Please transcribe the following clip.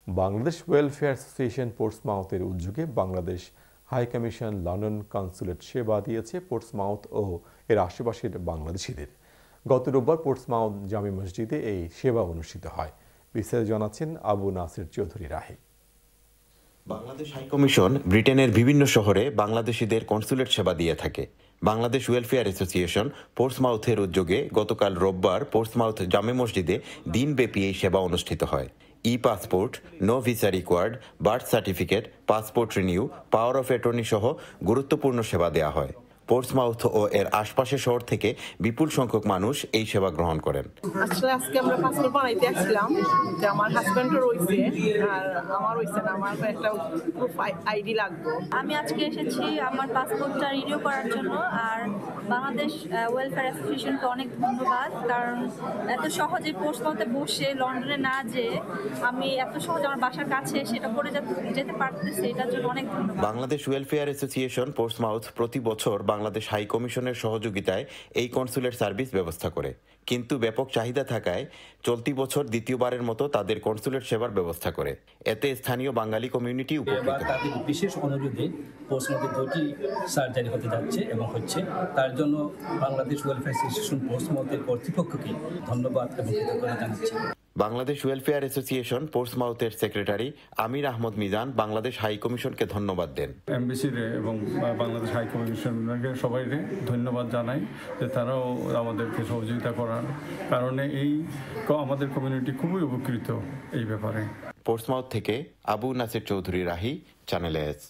Bangladesh welfare association পোর্টসমাউথের উদ্যোগে Bangladesh high commission London consulate সেবা দিয়েছে পোর্টসমাউথ ও এর আশেপাশের বাংলাদেশিদের। গত রোববার পোর্টসমাউথ জামি মসজিদে এই সেবা অনুষ্ঠিত হয়। বিস্তারিত জানাচ্ছেন আবু নাসির চৌধুরী রাহি। বাংলাদেশ হাই কমিশন ব্রিটেনের বিভিন্ন শহরে বাংলাদেশিদের কনসুলেট সেবা দিয়ে থাকে। বাংলাদেশ ওয়েলফেয়ার অ্যাসোসিয়েশন পোর্টসমাউথের উদ্যোগে গতকাল রোববার পোর্টসমাউথ জামে মসজিদে দিনব্যাপী এই সেবা অনুষ্ঠিত হয়। Passport, no visa required, birth certificate, passport renew, power of attorney সহ গুরুত্বপূর্ণ সেবা দেওয়া হয়। পোর্টসমাউথ ও এর আশপাশের শহর থেকে বিপুল সংখ্যক মানুষ এই সেবা গ্রহণ করেন। আসলে আজকে আমরা পাসপোর্ট বানাইতে আসছিলাম, যে আমার হাজবেন্ডের রয়েছে আর আমার রয়েছে না, আমার একটা প্রুফ আইডি লাগবে। আমি আজকে এসেছি আমার পাসপোর্টটা রিনিউ করার জন্য। আর বাংলাদেশ ওয়েলফেয়ার অ্যাসোসিয়েশনকে অনেক ধন্যবাদ, কারণ এত সহজে পোর্টসমাউথে বসে লন্ডনে না যেয়ে আমি এত সহজে আমার বাসার কাছে সেটা করে যেতে পারতেছি, এটার জন্য অনেক ধন্যবাদ। বাংলাদেশ ওয়েলফেয়ার অ্যাসোসিয়েশন পোর্টসমাউথ প্রতি বছর বাংলাদেশ হাই কমিশনের সহযোগিতায় এই কনসুলেট সার্ভিস ব্যবস্থা করে, কিন্তু ব্যাপক চাহিদা থাকায় চলতি বছর দ্বিতীয়বারের মতো তাদের কনসুলেট সেবার ব্যবস্থা করে। এতে স্থানীয় বাঙালি কমিউনিটি উপকৃত। তাদের বিশেষ অনুরোধে পোর্টসমাউথে 2টি সার্জারি হতে যাচ্ছে এবং হচ্ছে, তার জন্য বাংলাদেশ ওয়েলফেয়ার অ্যাসোসিয়েশন পোর্টসমাউথের কর্তৃপক্ষকে ধন্যবাদ এবং কৃতজ্ঞতা জানাচ্ছি। বাংলাদেশ ওয়েলফেয়ার অ্যাসোসিয়েশন পোর্টসমাউথের সেক্রেটারি আমির আহমদ মিজান বাংলাদেশ হাই কমিশনকে ধন্যবাদ দেন। এমবিসির এবং বাংলাদেশ হাই কমিশনকে সবাই ধন্যবাদ জানাই যে তারাও আমাদেরকে সহযোগিতা করার কারণে আমাদের কমিউনিটি খুবই উপকৃত এই ব্যাপারে। পোর্টসমাউথ থেকে আবু নাসির চৌধুরী রাহি, চ্যানেল এস।